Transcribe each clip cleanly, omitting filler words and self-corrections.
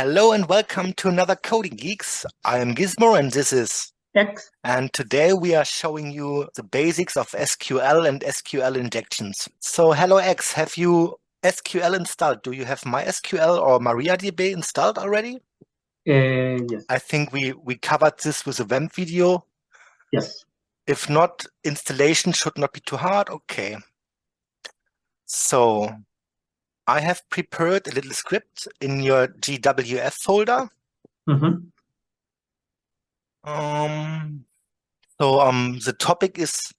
Hello and welcome to another Coding Geeks. I am Gizmo and this is X. And today we are showing you the basics of SQL and SQL injections. So hello X, have you SQL installed? Do you have MySQL or MariaDB installed already? Yes. I think we covered this with a WAMP video. Yes. If not, installation should not be too hard. Okay. So I have prepared a little script in your GWF folder. Mm-hmm. The topic is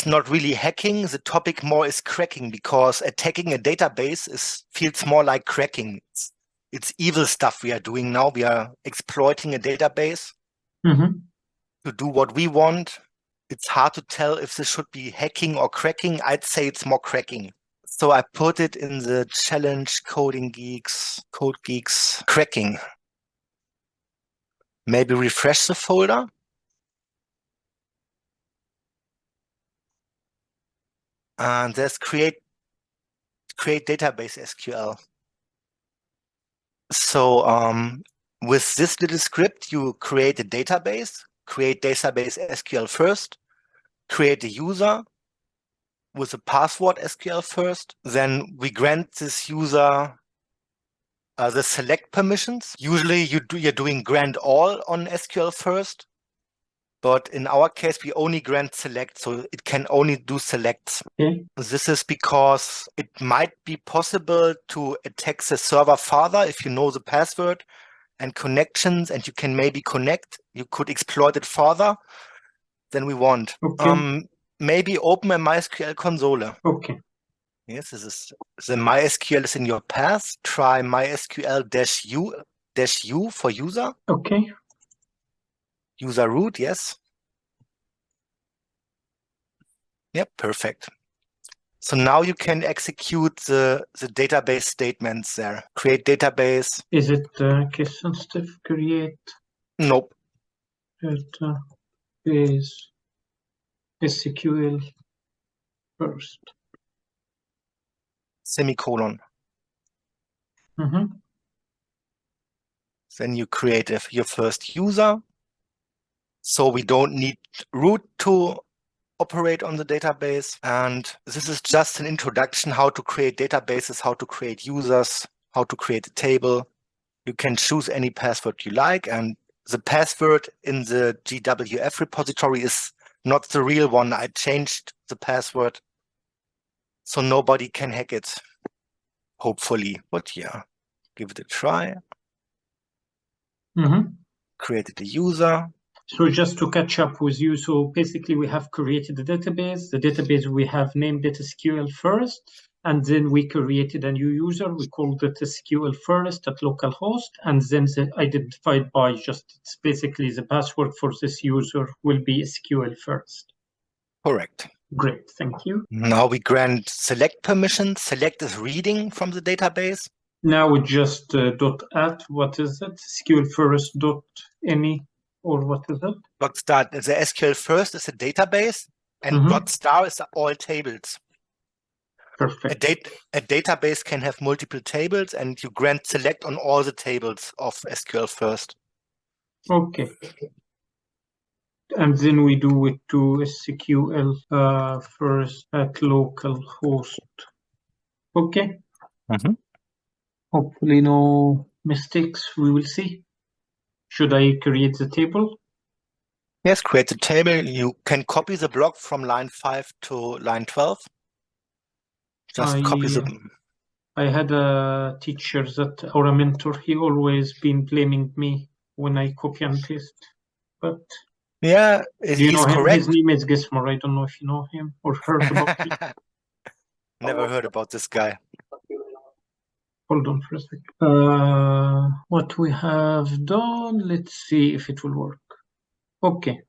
not really hacking. The topic more is cracking, because attacking a database feels more like cracking. It's evil stuff we are doing now. We are exploiting a database to do what we want. It's hard to tell if this should be hacking or cracking. I'd say it's more cracking. So I put it in the challenge Code Geeks cracking. Maybe refresh the folder. And there's create database SQL. So with this little script, you create a database, create database SQL first, create a user with a password SQL first. Then we grant this user the select permissions. Usually you're doing grant all on SQL first, but in our case, we only grant select, so it can only do selects. Okay. This is because it might be possible to attack the server further if you know the password and connections, and you can maybe connect. You could exploit it further than we want. Okay. Maybe open a MySQL console. Okay. Yes, this is the MySQL is in your path. Try MySQL-U for user. Okay. User root, yes. Yep, perfect. So now you can execute the database statements there. Create database. Is it case sensitive? Create Nope. database SQL first. Semicolon. Mm-hmm. Then you create your first user. So we don't need root to operate on the database. And this is just an introduction how to create databases, how to create users, how to create a table. You can choose any password you like. And the password in the GWF repository is not the real one. I changed the password so nobody can hack it, hopefully. But yeah, give it a try. Mm-hmm. Created a user. So just to catch up with you, so basically we have created the database. The database we have named it SQL first, and then we created a new user. We called it SQL first at localhost, and then the identified by just it's basically the password for this user will be SQL first. Correct. Great, thank you. Now we grant select permission. Select is reading from the database. Now we just .at, what is it? SQL first .any, or what is it? .star, the SQL first is a database, and .star is all tables. Perfect. A database can have multiple tables, and you grant select on all the tables of SQL first. Okay. And then we do it to SQL first at localhost. Okay. Hopefully no mistakes. We will see. Should I create the table? Yes, create the table. You can copy the block from line 5 to line 12. Just copy the... I had a teacher or a mentor, he always been blaming me when I copy and paste. But yeah, do you know him? Correct. His name is Gizmo. I don't know if you know him or heard about him. Never heard about this guy. Hold on for a second. What we have done, let's see if it will work. Okay.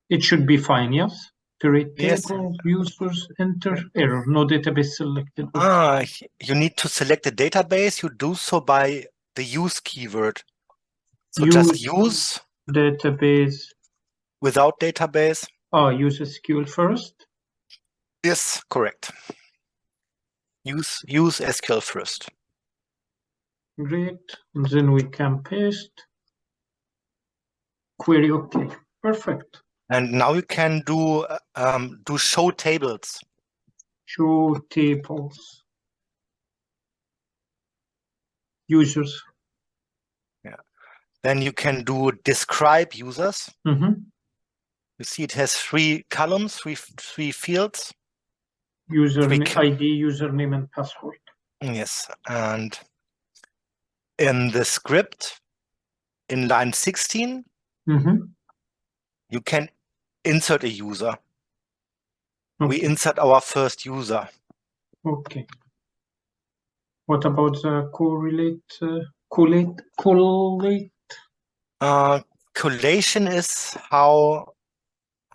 It should be fine, yes? Create table, users, enter, error, no database selected. You need to select a database. You do so by the use keyword. So just use database without database. Use SQL first. Yes, correct. Use SQL first. Great. And then we can paste. Query, okay. Perfect. And now you can do show tables. Show tables. Users. Yeah. Then you can do describe users. Mm-hmm. You see it has 3 columns, three fields. Username, ID, username, and password. Yes. And in the script, in line 16, you can insert a user. Okay. We insert our first user. Okay. What about the collate? Collation is how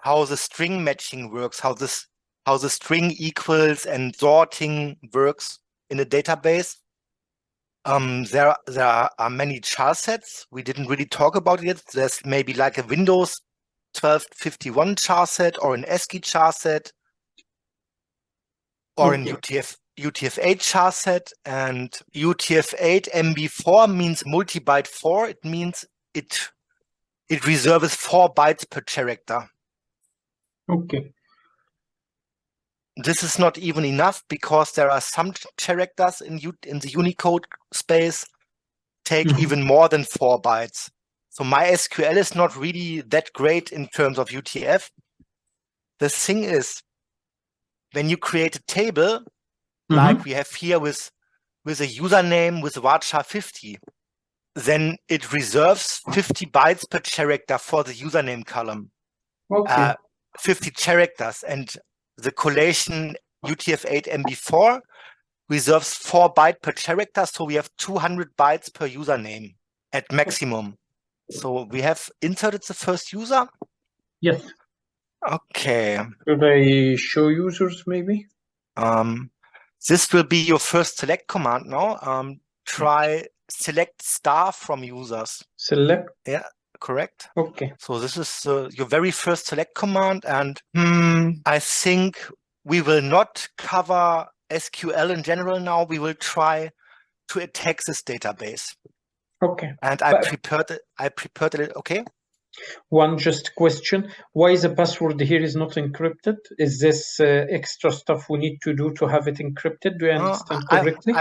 the string matching works, how the string equals and sorting works in a database. There are many char sets. We didn't really talk about it. There's maybe like a Windows 1251 char set or an ASCII char set or an UTF-8 char set. And UTF-8 MB4 means multi-byte 4. It means it reserves 4 bytes per character. Okay. This is not even enough because there are some characters in the Unicode space take even more than 4 bytes. So MySQL is not really that great in terms of UTF. The thing is, when you create a table, like we have here with a username with varchar 50, then it reserves 50 bytes per character for the username column. Okay. 50 characters, and the collation UTF-8 MB4 reserves 4 bytes per character, so we have 200 bytes per username at maximum. So we have inserted the first user? Yes. Okay. Should I show users maybe? This will be your first select command now. Try select star from users. Select? Yeah, correct. Okay. So this is your very first select command, and I think we will not cover SQL in general now. We will try to attack this database. Okay. And I prepared it. Okay. One just question: why the password here is not encrypted? Is this extra stuff we need to do to have it encrypted? Do I understand correctly?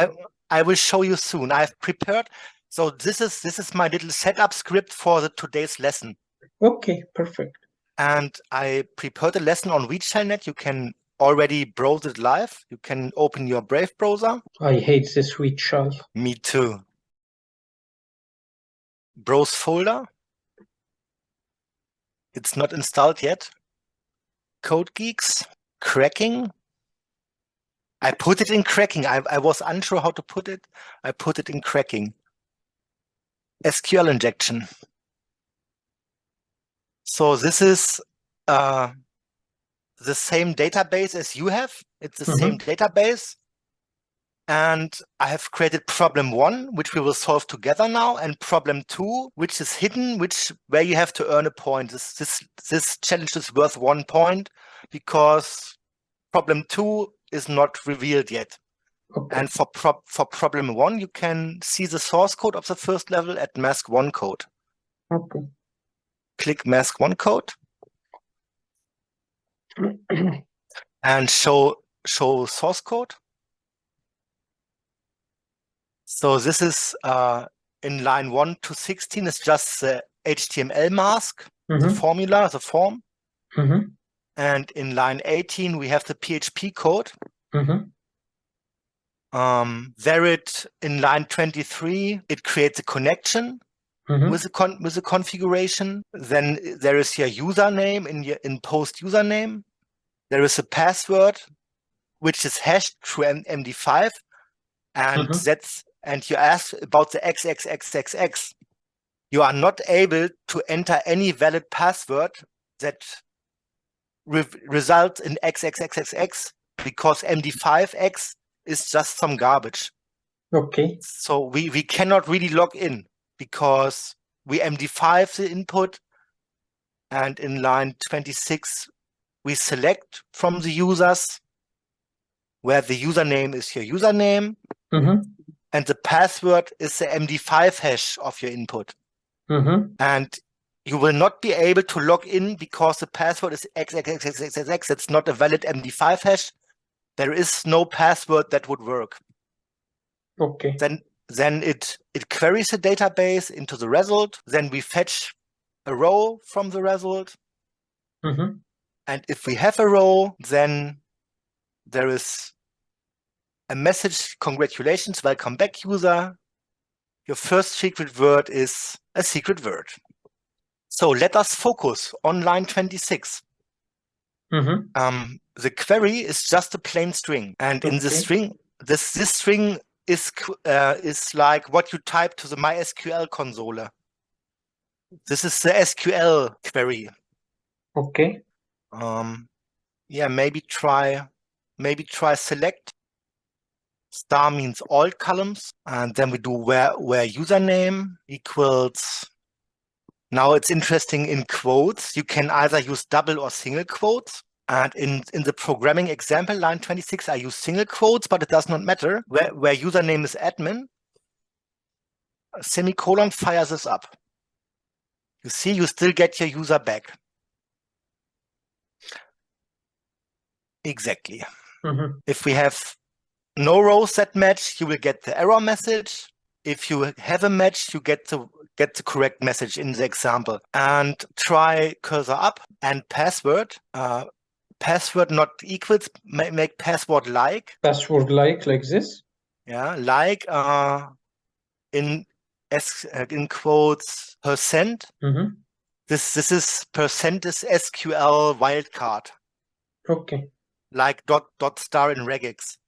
I will show you soon. I've prepared. So this is my little setup script for today's lesson. Okay, perfect. And I prepared a lesson on WeChalNet. You can already browse it live. You can open your Brave browser. I hate this WeChal. Me too. Browse folder. It's not installed yet. Code Geeks. Cracking. I put it in cracking. I was unsure how to put it. I put it in cracking. SQL Injection. So this is the same database as you have. It's the same database. And I have created problem 1, which we will solve together now, and problem 2, which is hidden, where you have to earn a point. This challenge is worth 1 point because problem 2 is not revealed yet. Okay. And for problem 1, you can see the source code of the first level at mask1 code. Okay. Click mask1 code and show source code. So this is in line 1 to 16 is just the HTML mask, the formula, the form. And in line 18, we have the PHP code. In line 23, it creates a connection with the configuration. Then there is your username in post username. There is a password, which is hashed through MD5. And you ask about the XXXXX. You are not able to enter any valid password that results in XXXXX because MD5X is just some garbage. Okay. So we cannot really log in because we MD5 the input, and in line 26 we select from the users where the username is your username. and the password is the MD5 hash of your input. And you will not be able to log in because the password is XXXXXX. It's not a valid MD5 hash. There is no password that would work. Okay. Then it queries the database into the result. Then we fetch a row from the result. And if we have a row, then there is a message, congratulations, welcome back, user. Your first secret word is a secret word. So let us focus on line 26. The query is just a plain string. And in the string, this string is like what you type to the MySQL console. This is the SQL query. Okay. Yeah, maybe try select. Star means all columns, and then we do where username equals. Now it's interesting in quotes. You can either use double or single quotes. And in the programming example, line 26, I use single quotes, but it does not matter. Where username is admin, a semicolon fires this up. You see, you still get your user back. Exactly. If we have no rows that match, you will get the error message. If you have a match, you get the correct message in the example. And try cursor up and password. Password not equals, make password like. Password like this? Yeah, like in quotes percent. This is percent is SQL wildcard. Okay. Like dot star in regex.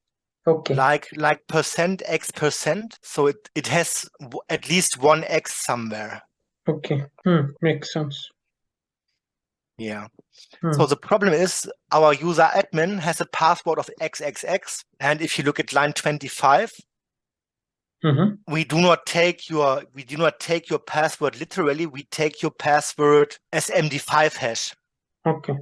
Okay. Like percent x percent. So it has at least one x somewhere. Okay. Makes sense. Yeah. So the problem is our user admin has a password of XXX. And if you look at line 25, we do not take your password literally. We take your password as MD5 hash. Okay.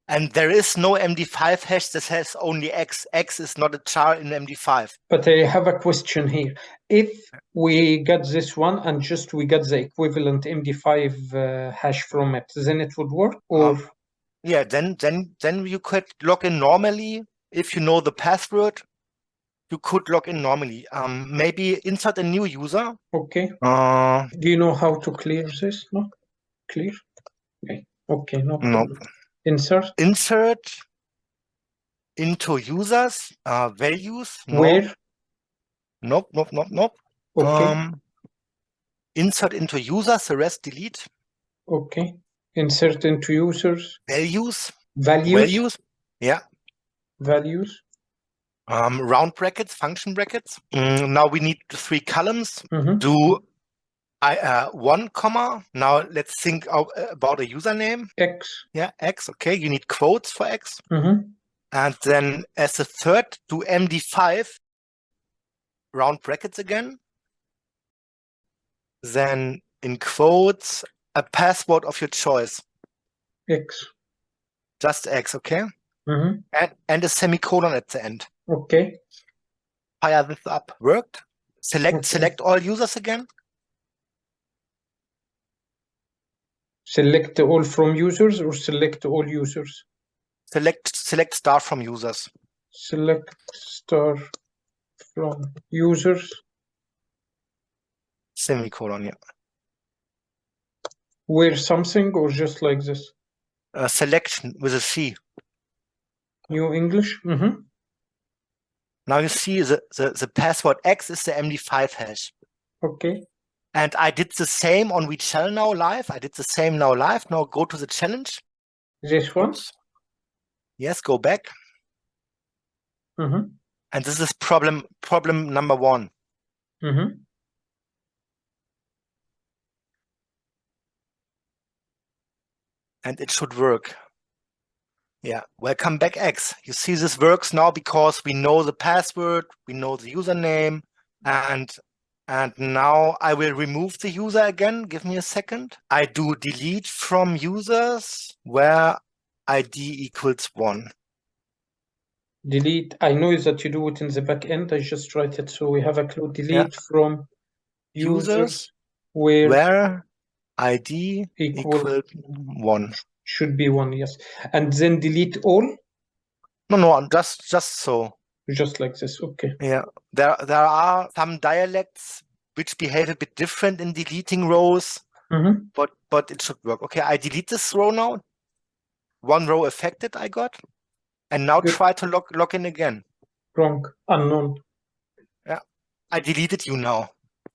And there is no MD5 hash that has only X. X is not a char in MD5. But I have a question here. If we got this one and just we got the equivalent MD5 hash from it, then it would work? Or yeah, then you could log in normally. If you know the password, you could log in normally. Maybe insert a new user. Okay. Do you know how to clear this? No? Clear? Okay. Okay, no problem. Insert into users, values. No. Where? Nope. Okay. Insert into users, the rest delete. Okay. Insert into users. Values. Yeah. Values. Round brackets, function brackets. Now we need the 3 columns. Do 1 comma. Now let's think about a username. X. Yeah, X. Okay, you need quotes for X. And then as a third, do MD5 round brackets again. Then in quotes, a password of your choice. X. Just X, okay? And a semicolon at the end. Okay. Fire this up. Worked. Select all users again. Select all from users or select all users? Select star from users. Select star from users. Semicolon, yeah. Where something or just like this? Selection with a C. New English? Now you see the password X is the MD5 hash. Okay. And I did the same on We Shall Now Live. Now go to the challenge. This one? Oops. Yes, go back. And this is problem number 1. And it should work. Yeah, welcome back X. You see this works now because we know the password, we know the username, and now I will remove the user again. Give me a second. I do delete from users where ID equals 1. delete. I know that you do it in the back end. I just write it. So we have a clue delete from users where ID equal 1. should be 1, yes. And then delete all, No, just so. just like this. Okay. Yeah, there are some dialects which behave a bit different in deleting rows, but it should work. Okay, I delete this row now. 1 row affected I got, and now Good. try to log in again. Wrong, unknown. Yeah, I deleted you now.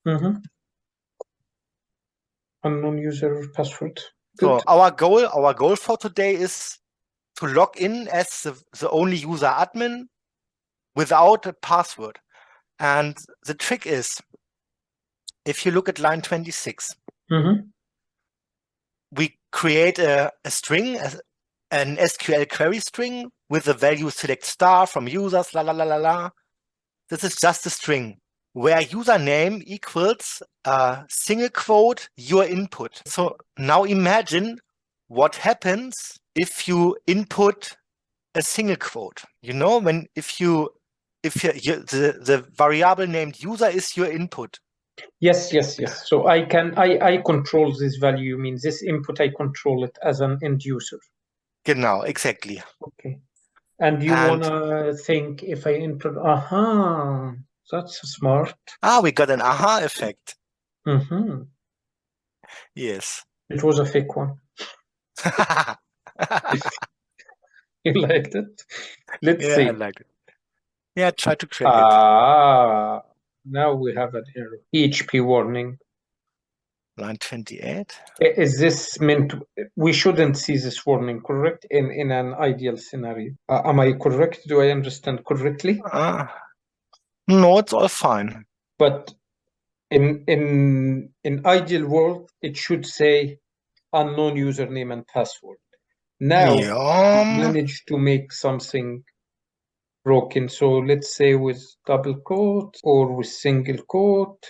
Unknown user password. So Good. our goal for today is to log in as the only user admin without a password. And the trick is, if you look at line 26, we create a string, an SQL query string with the value select star from users, la la la la la. This is just a string where username equals a single quote your input. So now imagine what happens if you input a single quote. You know, when if the variable named user is your input. Yes. So I control this value. You mean this input, I control it as an end user. Genau, exactly. Okay. And you wanna think if I enter, that's smart. We got an aha effect. Yes. It was a fake one. You liked it? Let's see. I liked it. Yeah, try to crack it. Now we have an error. PHP warning. Line 28. Is this meant to, we shouldn't see this warning, correct? In an ideal scenario. Am I correct? Do I understand correctly? No, it's all fine. But in ideal world, it should say unknown username and password. Now we managed to make something broken. So let's say with double quote or with single quote.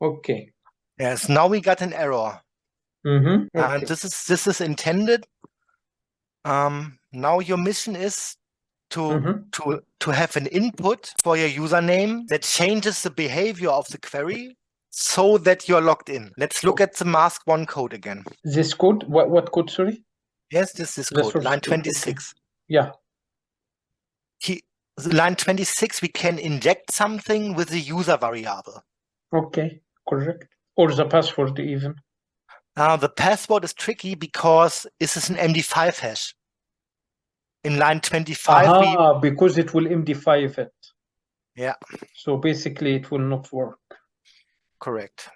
Okay. Yes, now we got an error. Okay. And this is intended. Now your mission is to have an input for your username that changes the behavior of the query so that you're logged in. Let's look at the mask 1 code again. This code? What code, sorry? Yes, this code, line 26. Okay. Yeah. Line 26, we can inject something with the user variable. Okay, correct. Or the password even. The password is tricky because this is an MD5 hash. In line 25, because it will MD5 it. Yeah. So basically it will not work. Correct.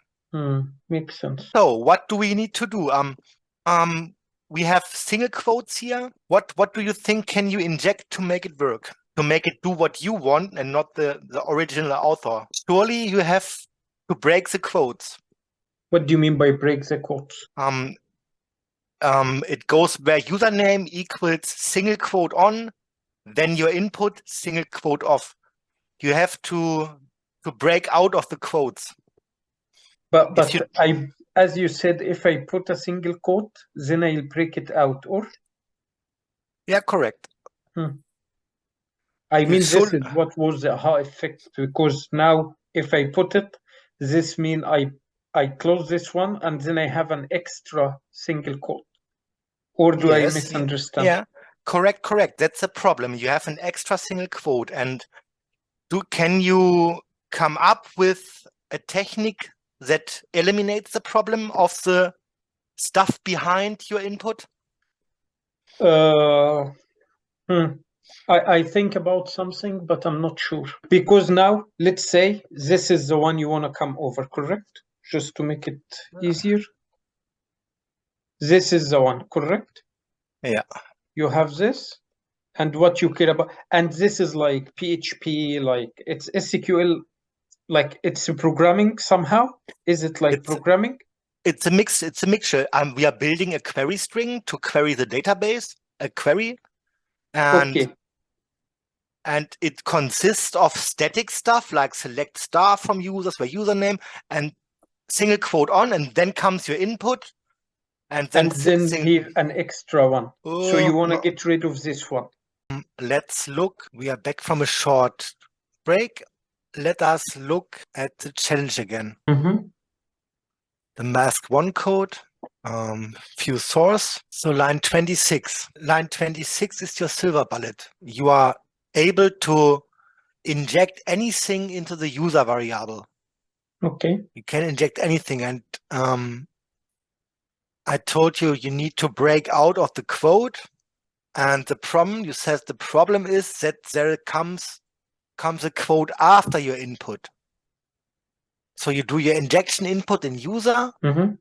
Makes sense. So what do we need to do? We have single quotes here. What do you think can you inject to make it work? To make it do what you want and not the original author? Surely you have to break the quotes. What do you mean by break the quotes? It goes where username equals single quote on, then your input single quote off. You have to break out of the quotes. But as you said, if I put a single quote, then I'll break it out, or? Yeah, correct. I mean, this is what was the aha effect, because now if I put it, this means I close this one and then I have an extra single quote. Or do I misunderstand? Yeah, correct. That's a problem. You have an extra single quote. And can you come up with a technique that eliminates the problem of the stuff behind your input? I think about something, but I'm not sure. Because now, let's say this is the one you want to come over, correct? Just to make it easier. This is the one, correct? Yeah. You have this, and what you care about, and this is like PHP, like it's SQL, like it's programming somehow. Is it like programming? It's a mix. It's a mixture. We are building a query string to query the database, a query, and it consists of static stuff like select star from users, where username, and single quote on, and then comes your input. And then here an extra one. So you want to get rid of this one? let's look. We are back from a short break. Let us look at the challenge again. Mm-hmm. The mask 1 code, view source. So line 26. Line 26 is your silver bullet. You are able to inject anything into the user variable. Okay. You can inject anything. And I told you need to break out of the quote. And the problem, you said the problem is that there comes a quote after your input. So you do your injection input in user, Mm-hmm.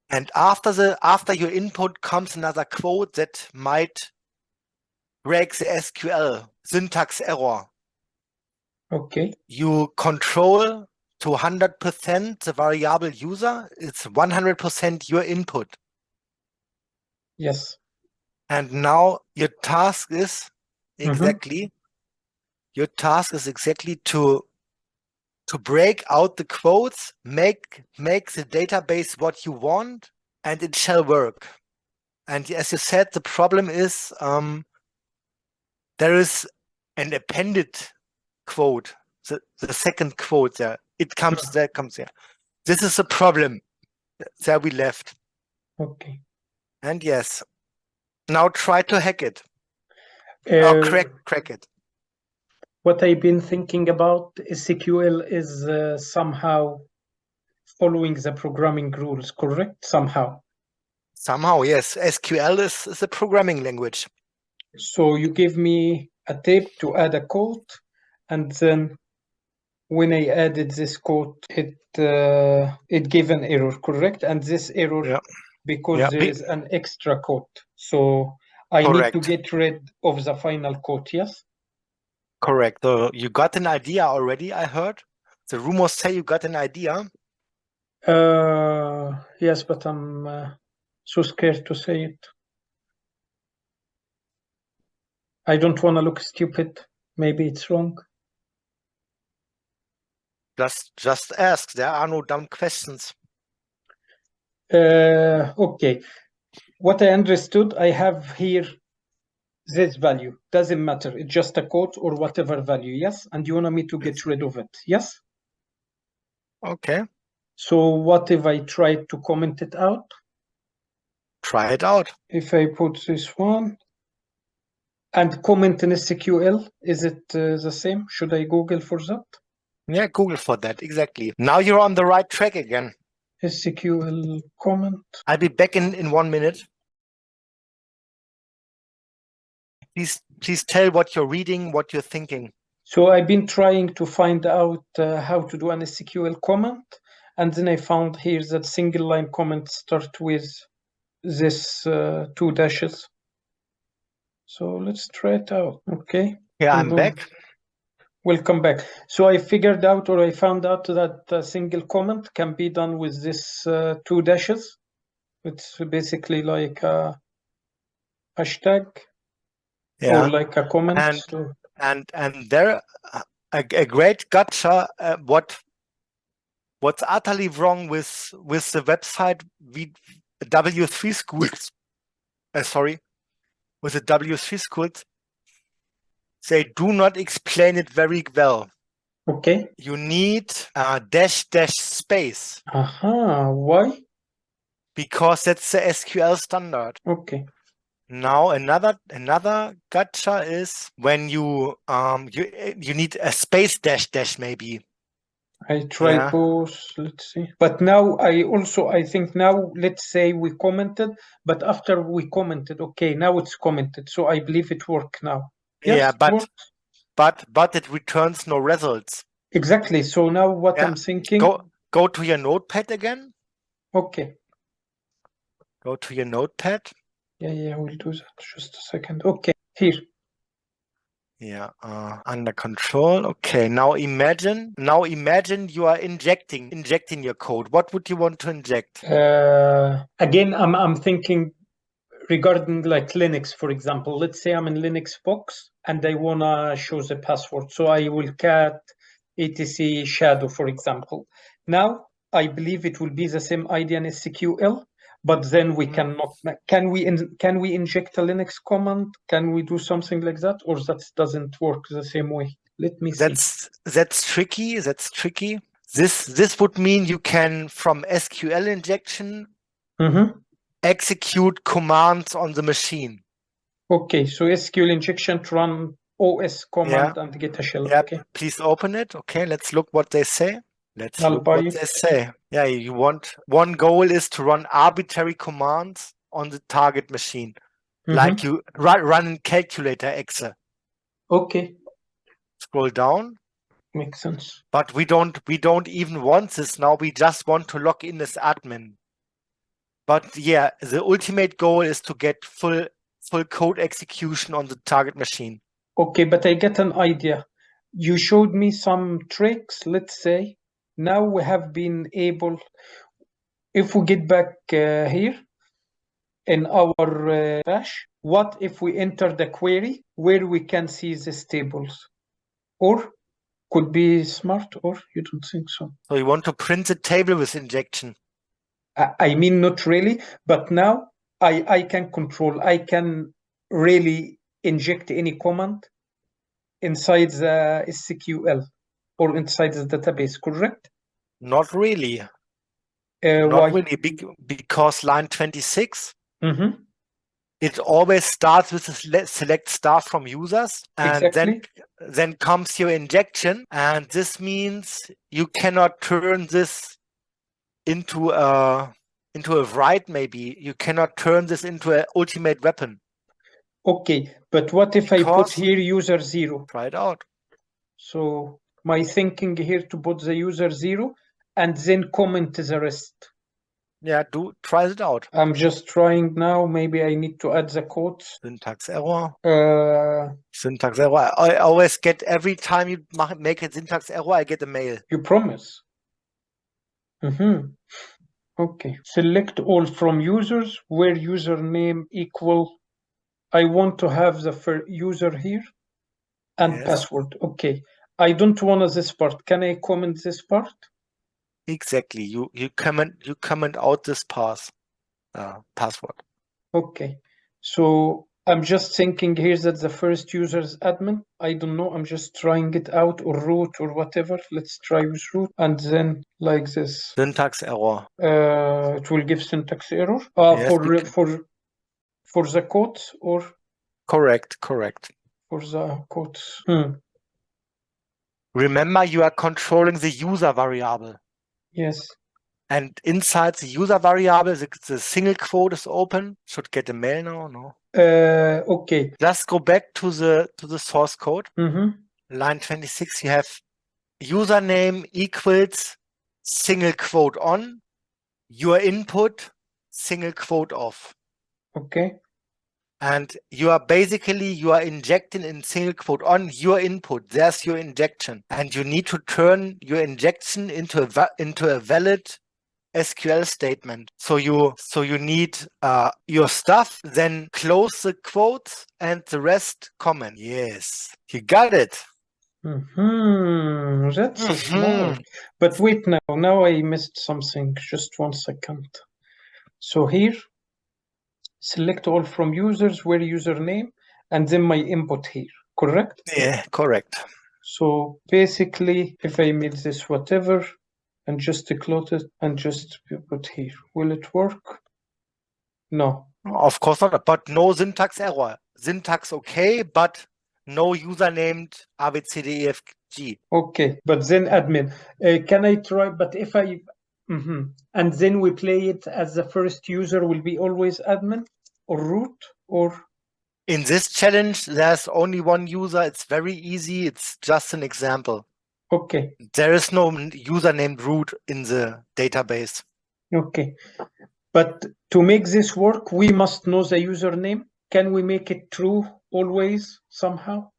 and after your input comes another quote that might break the SQL syntax error. Okay. You control to 100% the variable user. It's 100% your input. Yes. And now your task is exactly to break out the quotes, make the database what you want, and it shall work. And as you said, the problem is there is an appended quote, the second quote there. It comes there, comes here. This is a problem. There we left. Okay. And yes, now try to hack it. Or crack it. What I've been thinking about is SQL is somehow following the programming rules, correct? Somehow. Somehow, yes. SQL is a programming language. So you give me a tape to add a code, and then when I added this code, it gave an error, correct? And this error, because there is an extra code, so I need to get rid of the final code. Yes. Correct. So you got an idea already, I heard. The rumors say you got an idea. Yes, but I'm so scared to say it. I don't want to look stupid. Maybe it's wrong. Just ask. There are no dumb questions. Okay. What I understood, I have here this value. Doesn't matter. It's just a code or whatever value. Yes. And you want me to get rid of it. Yes. Okay. So what if I try to comment it out? Try it out. If I put this one and comment in SQL, is it the same? Should I Google for that? Yeah, Google for that. Exactly. Now you're on the right track again. SQL comment. I'll be back in 1 minute. Please tell what you're reading, what you're thinking. So I've been trying to find out how to do an SQL comment, and then I found here that single line comments start with this 2 dashes. So let's try it out. Okay. Yeah, I'm back. Welcome back. So I figured out, or I found out, that a single comment can be done with this 2 dashes. It's basically like a hashtag or like a comment. And there a great gotcha. What's utterly wrong with the website W3 schools? Sorry, with the W3 schools, they do not explain it very well. Okay. You need a dash space. Why? Because that's the SQL standard. Okay. Now another gotcha is when you need a space dash maybe. I try both. Let's see. But now I think now, let's say we commented, but after we commented, okay, now it's commented. So I believe it worked now. Yes, yeah, but it returns no results. Exactly. So now what I'm thinking. Go to your notepad again. Okay. Go to your notepad. Yeah, we'll do that. Just a second. Okay, here. Yeah, under control. Okay, now imagine you are injecting your code. What would you want to inject? Again, I'm thinking regarding like Linux, for example. Let's say I'm in Linux box and I wanna show the password. So I will cat etc shadow, for example. Now I believe it will be the same idea in SQL, but then we cannot. Can we inject a Linux command? Can we do something like that, or that doesn't work the same way? Let me see. That's tricky. That's tricky. This would mean you can, from SQL injection, execute commands on the machine. Okay, so SQL injection to run OS command and get a shell. Yeah, okay. Please open it. Okay, let's look what they say. Let's I'll look buy what it. they say. Yeah, you want, one goal is to run arbitrary commands on the target machine. Like you run in calculator Excel. Okay. Scroll down. Makes sense. But we don't even want this now. We just want to log in as admin. But yeah, the ultimate goal is to get full code execution on the target machine. Okay, but I get an idea. You showed me some tricks, let's say. Now we have been able, if we get back here in our bash, what if we enter the query where we can see these tables? Or could be smart, or you don't think so? So you want to print the table with injection? I mean, not really, but now I can control, I can really inject any command inside the SQL or inside the database, correct? Not really. Why? Not really, because line 26, it always starts with a select star from users, and Exactly. then comes your injection, and this means you cannot turn this into a write. Maybe you cannot turn this into an ultimate weapon. Okay, but what if I put here user 0? Try it out. So my thinking here to put the user 0 and then comment the rest. Yeah, try it out. I'm just trying now. Maybe I need to add the quotes. Syntax error. Syntax error. I always get, every time you make a syntax error, I get a mail. You promise? Okay. Select all from users where username equal. I want to have the user here and password. Okay. I don't want this part. Can I comment this part? Exactly. You comment out this password. Okay. So I'm just thinking here that the first user is admin. I don't know. I'm just trying it out, or root or whatever. Let's try with root and then like this. Syntax error. It will give syntax error. For the quotes or? Correct. For the quotes. Remember, you are controlling the user variable. Yes. And inside the user variable, the single quote is open. Should get a mail now, no? Okay. Just go back to the source code. Line 26, you have username equals single quote on, your input single quote off. Okay. And you are injecting in single quote on your input. There's your injection, and you need to turn your injection into a valid SQL statement. So you need your stuff, then close the quotes and the rest comment. Yes, you got it. That's smart. But wait now I missed something. Just 1 second. So here, select all from users where username and then my input here, correct? Yeah, correct. So basically, if I made this whatever and just close it and just put here, will it work? No. Of course not, but no syntax error. Syntax okay, but no user named ABCDEFG. Okay, but then admin. Can I try? But if I and then we play it as the first user will be always admin or root or? In this challenge, there's only one user. It's very easy. It's just an example. Okay. There is no user named root in the database. Okay. But to make this work, we must know the username. Can we make it true always somehow?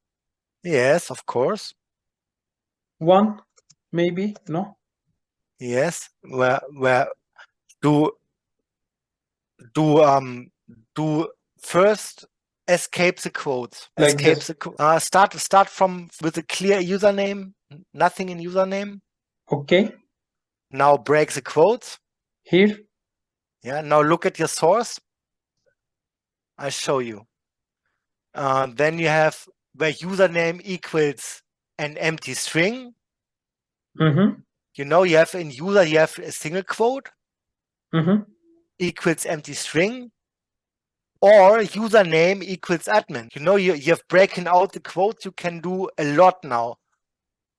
Yes, of course. 1, maybe, no? Yes. Where do first escape the quotes. Like escape this. Start from with a clear username, nothing in username. Okay. Now break the quotes. Here? Yeah, now look at your source. I show you. Then you have where username equals an empty string. Mm-hmm. You know, you have in user, you have a single quote Mm-hmm. equals empty string, or username equals admin. You know, you have broken out the quotes. You can do a lot now.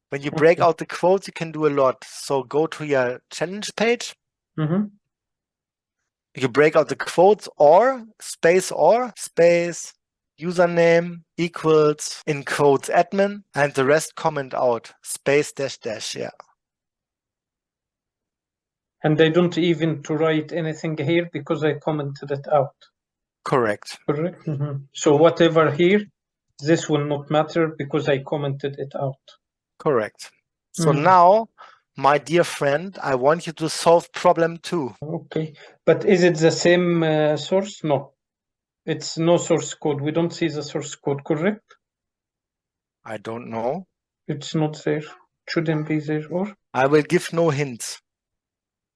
When you break Okay. out the quotes, you can do a lot. So go to your challenge page. Mm-hmm. You break out the quotes or space username equals in quotes admin, and the rest comment out space dash dash. Yeah. And I don't even to write anything here because I commented it out. Correct. Correct. Mm-hmm. So whatever here, this will not matter because I commented it out. Correct. So now, my dear friend, I want you to solve problem 2. Okay, but is it the same source? No, it's no source code. We don't see the source code, correct? I don't know. It's not there. Shouldn't be there, or? I will give no hints.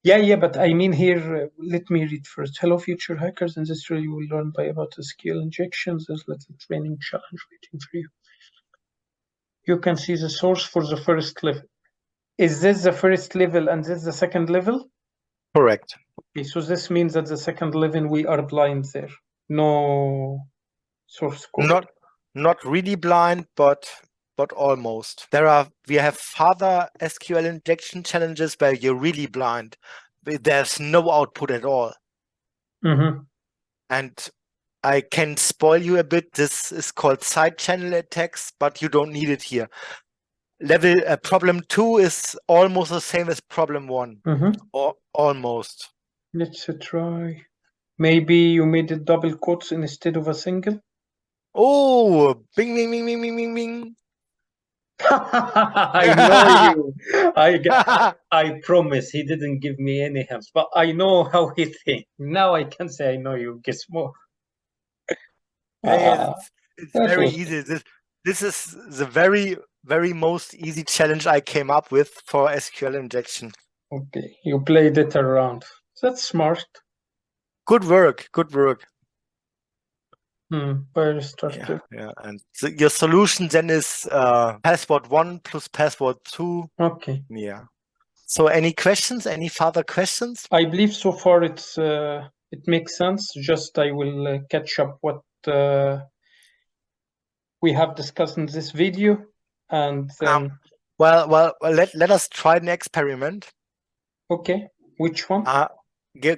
Yeah, but I mean here, let me read first. Hello, future hackers. In this tutorial, you will learn about SQL injections. There's a little training challenge waiting for you. You can see the source for the first level. Is this the first level and this the second level? Correct. Okay, so this means that the second level we are blind there. No source code. Not really blind, but almost. We have further SQL injection challenges where you're really blind. There's no output at all. Mm-hmm. And I can spoil you a bit. This is called side channel attacks, but you don't need it here. Problem 2 is almost the same as problem 1. Mm-hmm. Or almost. Let's try. Maybe you made it double quotes instead of a single. Oh, bing, bing, bing, bing, bing, bing, bing. I know you. I promise he didn't give me any help, but I know how he thinks. Now I can say I know you. Guess more. It's That very was easy. This is the very, very most easy challenge I came up with for SQL injection. okay. You played it around. That's smart. Good work. Good work. Where started? Yeah. And your solution then is password 1 plus password 2. Okay. Yeah. So any questions? Any further questions? I believe so far it makes sense. Just I will catch up what we have discussed in this video, and then well, let us try an experiment. okay, which one?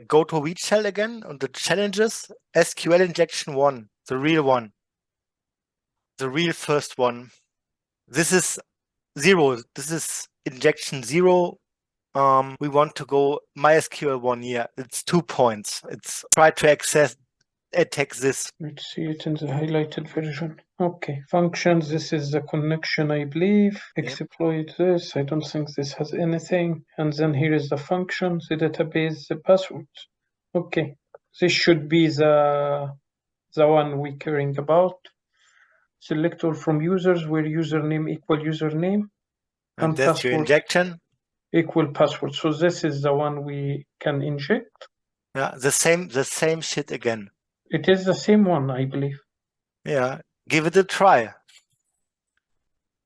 Go to read shell again on the challenges. SQL injection 1, the real one, the real first one. This is 0. This is injection 0. We want to go MySQL 1 here. It's 2 points. It's try to attack this. Let's see it in the highlighted version. Okay, functions. This is the connection, I believe. Exploit this. I don't think this has anything. And then here is the function, the database, the password. Okay, this should be the one we caring about. Select all from users where username equal username And that's password your injection. Equal password. So this is the one we can inject. Yeah, the same shit again. It is the same one, I believe. Yeah, give it a try.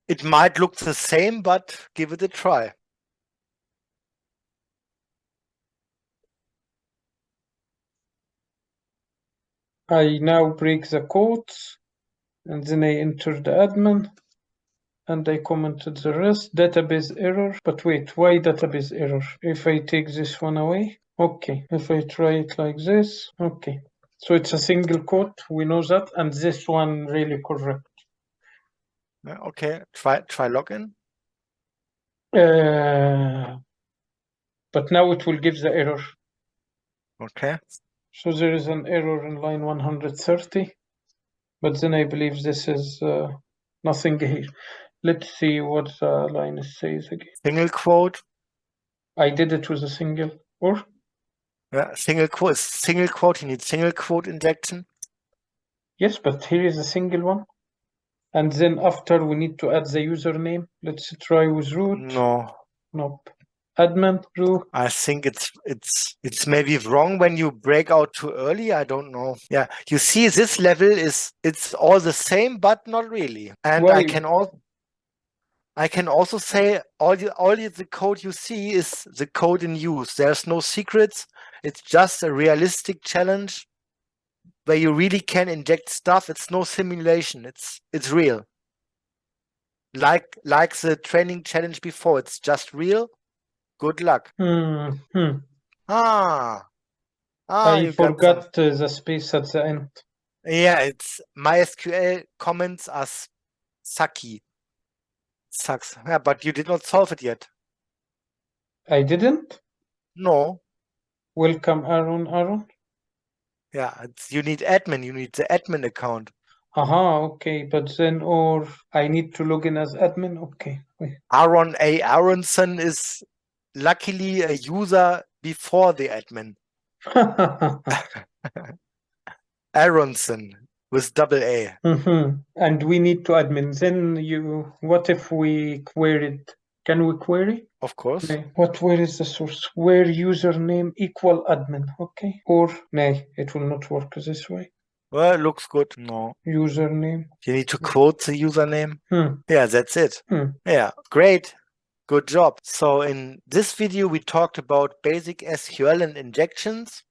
It might look the same, but give it a try. I now break the quotes, and then I enter the admin, and I commented the rest. Database error. But wait, why database error? If I take this one away, okay. If I try it like this, okay. So it's a single quote, we know that, and this one really correct. Okay, try login. But now it will give the error. Okay. So there is an error in line 130, but then I believe this is nothing here. Let's see what the line says again. Single quote. I did it with a single, or? Yeah, single quote. Single quote. You need single quote injection. Yes, but here is a single one. And then after we need to add the username. Let's try with root. No. Nope. Admin row. I think it's maybe wrong when you break out too early. I don't know. Yeah, you see this level it's all the same, but not really. And Why? I can also say all the code you see is the code in use. There's no secrets. It's just a realistic challenge where you really can inject stuff. It's no simulation. It's real. Like the training challenge before. It's just real. Good luck. I You got some. forgot the space at the end. Yeah, it's MySQL comments are sucky. Sucks. Yeah, but you did not solve it yet. I didn't? No. Welcome, Aaron. Yeah, you need admin. You need the admin account. Aha, okay, but then, or I need to log in as admin? Okay, wait. Aaron A. Aronson is luckily a user before the admin. Aronson with double A. And we need to admin. Then what if we queried? Can we query? Of course. Nay. Where is the source? Where username equal admin? Okay. Or, nay, it will not work this way. Well, it looks good. No. Username. You need to quote the username. Yeah, that's it. Yeah, great. Good job. So in this video, we talked about basic SQL and injections.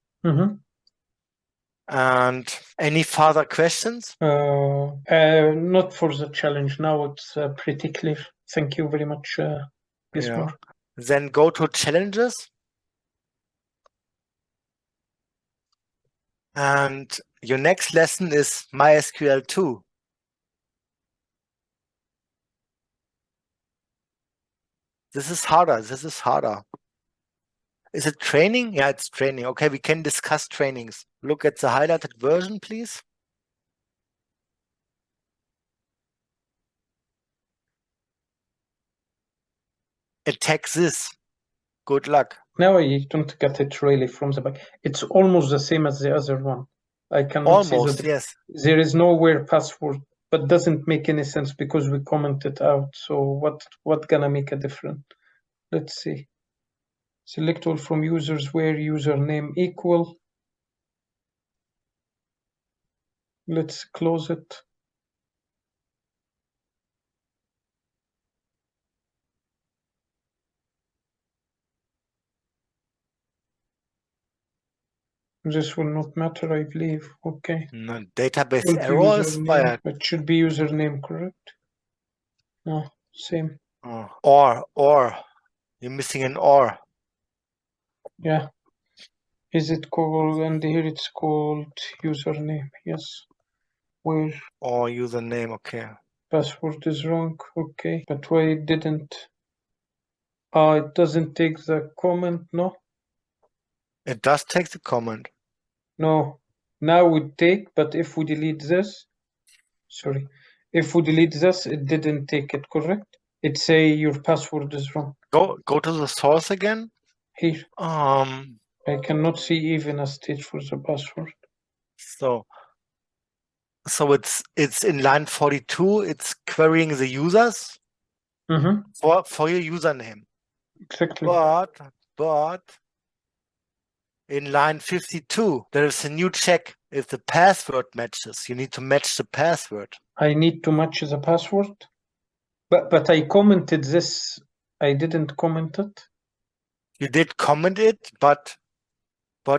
And any further questions? Not for the challenge. Now it's pretty clear. Thank you very much, Gizmo. Then go to challenges. And your next lesson is MySQL 2. This is harder. Is it training? Yeah, it's training. Okay, we can discuss trainings. Look at the highlighted version, please. Attack this. Good luck. Now I don't get it really from the back. It's almost the same as the other one. I cannot see almost, yes. There is nowhere password, but doesn't make any sense because we commented out. So what gonna make a difference? Let's see. Select all from users where username equal. Let's close it. This will not matter, I believe. Okay. No, database error is fired. It should be username, correct? No, same. Or. You're missing an or. Yeah. Is it called, and here it's called username, yes. Where? Or username, okay. Password is wrong, okay. But why it didn't? It doesn't take the comment, no? It does take the comment. No, now we take, but if we delete this, sorry, if we delete this, it didn't take it, correct? It say your password is wrong. Go to the source again. Here. I cannot see even a stage for the password. So it's in line 42. It's querying the users for your username. Exactly. But in line 52, there is a new check if the password matches. You need to match the password. I need to match the password? But I commented this. I didn't comment it. You did comment it, but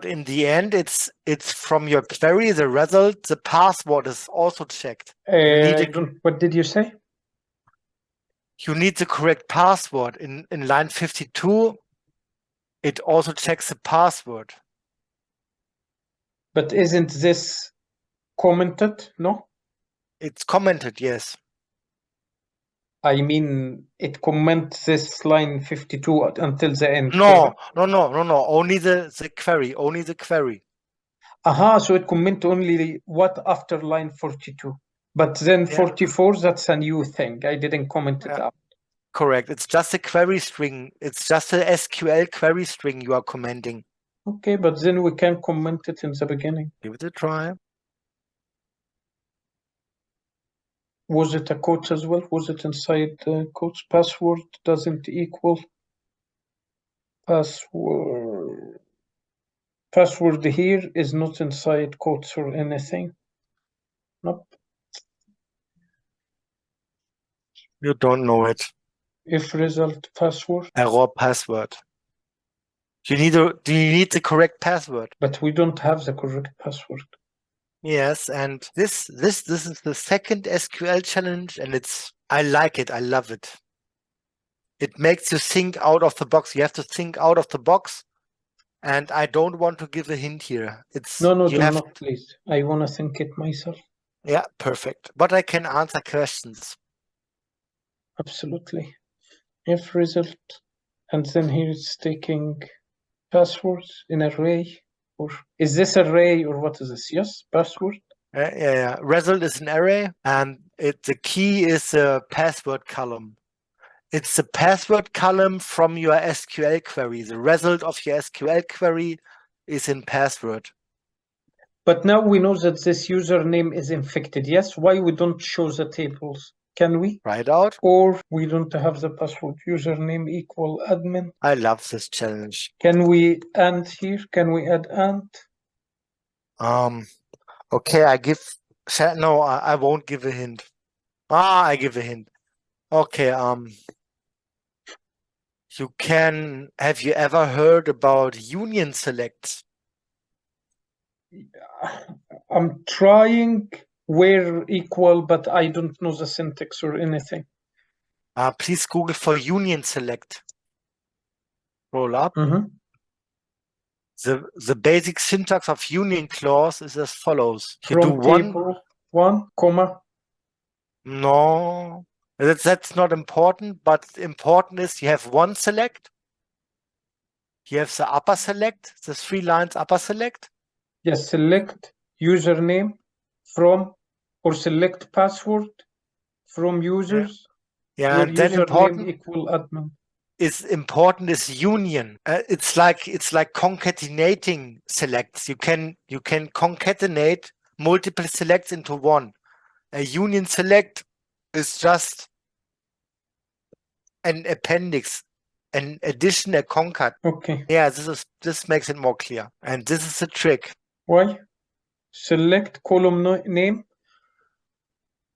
in the end, it's from your query, the result, the password is also checked. What did you say? You need the correct password. In line 52, it also checks the password. But isn't this commented? No? It's commented, yes. I mean, it comments this line 52 until the end. No. Only the query. Only the query. Aha, so it comment only what after line 42. But then 44, that's a new thing. I didn't comment it out. Correct. It's just a query string. It's just a SQL query string you are commenting. Okay, but then we can comment it in the beginning. Give it a try. Was it a quote as well? Was it inside the quotes? Password doesn't equal. Password. Password here is not inside quotes or anything. Nope. You don't know it. If result password. Error password. Do you need the correct password? But we don't have the correct password. Yes, and this is the second SQL challenge, and I like it. I love it. It makes you think out of the box. You have to think out of the box, and I don't want to give a hint here. No, do not, please. I want to think it myself. Yeah, perfect. But I can answer questions. Absolutely. If result, and then here it's taking passwords in array, or is this array or what is this? Yes, password. Yeah. Result is an array, and the key is a password column. It's the password column from your SQL query. The result of your SQL query is in password. But now we know that this username is infected. Yes, why we don't show the tables? Can we? Write out. Or we don't have the password username equal admin. I love this challenge. Can we and here? Can we add and? Okay, no, I won't give a hint. I give a hint. Okay, have you ever heard about union selects? I'm trying where equal, but I don't know the syntax or anything. Please Google for union select. Roll up. The basic syntax of union clause is as follows. You do From table one, comma. No, that's not important, but important is you have one select. You have the upper select, the 3 lines upper select. Yes, select username from or select password from users. Yeah, where and then username equal admin. Important is union. It's like concatenating selects. You can concatenate multiple selects into one. A union select is just an appendix, an addition, a concat. Okay. Yeah, this makes it more clear. And this is the trick. Why? Select column name.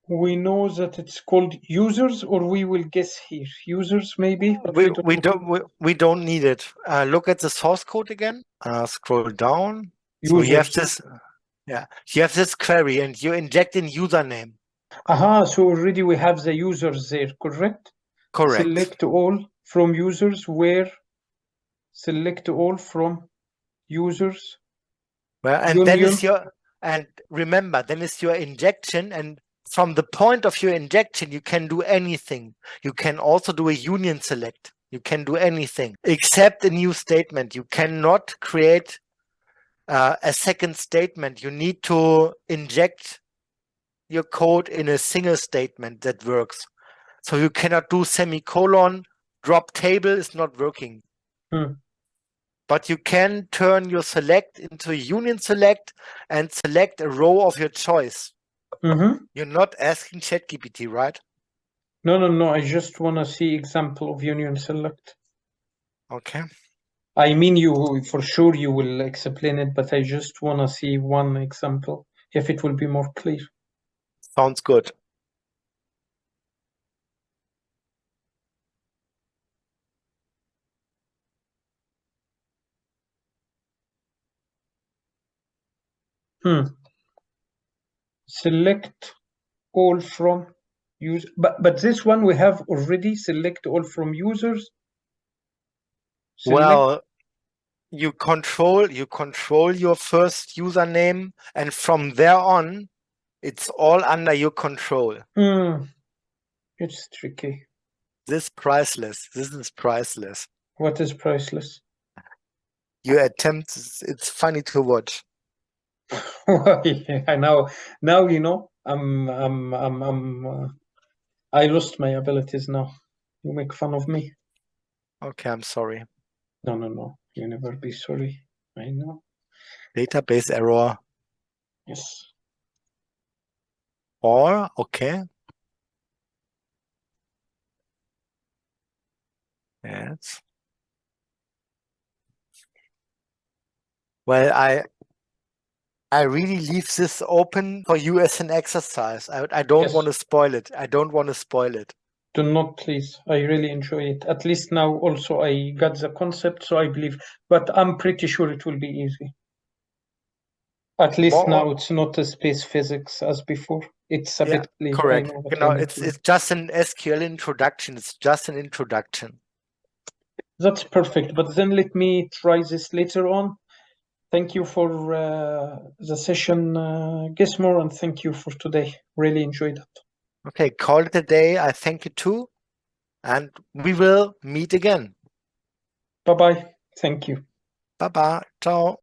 We know that it's called users, or we will guess here. Users maybe, but we don't need it. Look at the source code again. Scroll down. Users. So you have this. Yeah, you have this query, and you inject in username. Aha, so already we have the users there, correct? Correct. Select all from users where select all from users. Well, and union. then is and remember, then is your injection, and from the point of your injection, you can do anything. You can also do a union select. You can do anything except a new statement. You cannot create a second statement. You need to inject your code in a single statement that works. So you cannot do semicolon, drop table is not working. But you can turn your select into a union select and select a row of your choice. You're not asking ChatGPT, right? No. I just want to see example of union select. Okay. I mean, you for sure you will explain it, but I just want to see one example if it will be more clear. Sounds good. Select all from use, but this one we have already. Select all from users. Well, you control your first username, and from there on, it's all under your control. It's tricky. This is priceless. What is priceless? Your attempts, it's funny to watch. I know. Now you know. I lost my abilities now. You make fun of me. Okay, I'm sorry. No. You never be sorry. I know. Database error. Yes. Or, okay. Yes. Well, I really leave this open for you as an exercise. I don't Yes. want to spoil it. I don't want to spoil it. Do not, please. I really enjoy it. At least now also I got the concept, so I believe. But I'm pretty sure it will be easy. At least now it's not a space physics as before. It's a bit clear. Correct. I know what I need It's to learn. just an SQL introduction. It's just an introduction. That's perfect. But then let me try this later on. Thank you for the session, Gizmo, and thank you for today. Really enjoyed it. Okay, call it a day. I thank you too. And we will meet again. Bye-bye. Thank you. Bye-bye. Ciao.